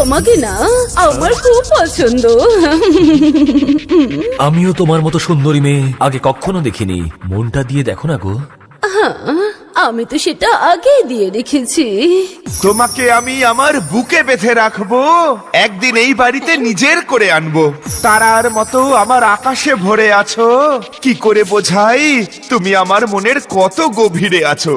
তোমাকে না আমার খুব পছন্দ। আমিও তোমার মতো সুন্দরী মেয়ে আগে কখনো দেখিনি, মনটা দিয়ে দেখো না গো। আমি তো সেটা আগে দিয়ে রেখেছি। তোমাকে আমি আমার বুকে বেঁধে রাখবো, একদিন এই বাড়িতে নিজের করে আনবো। তারার মতো আমার আকাশে ভরে আছো, কি করে বোঝাই তুমি আমার মনের কত গভীরে আছো।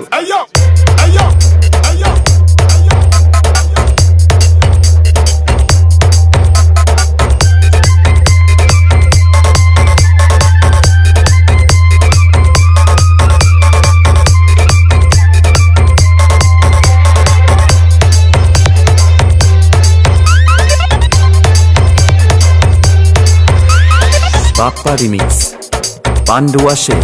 বাপ্পা রিমিক্স পান্ডু আসে।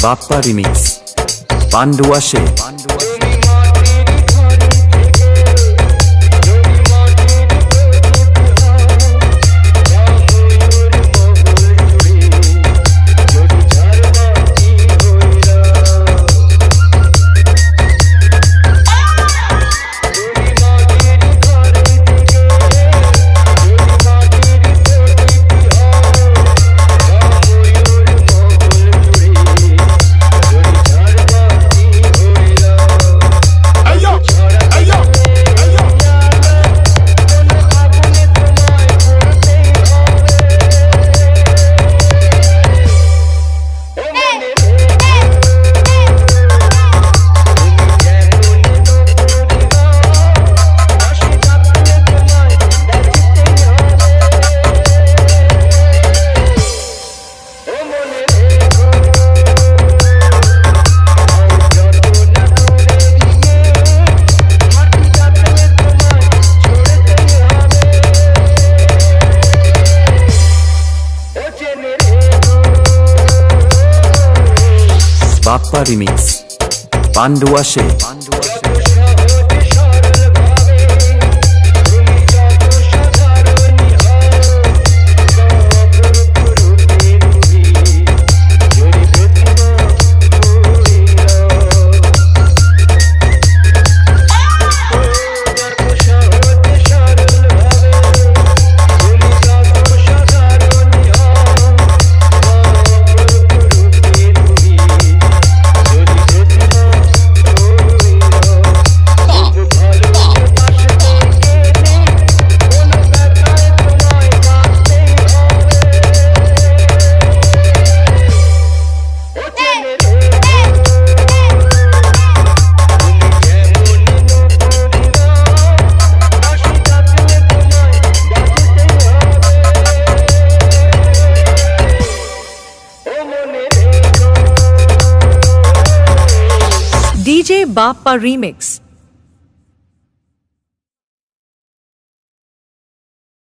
বাপ্পা রিমিক্স পান্ডু আসে। বাপ্পা রিমিক্স পান্ডু আসে। DJ Bappa Remix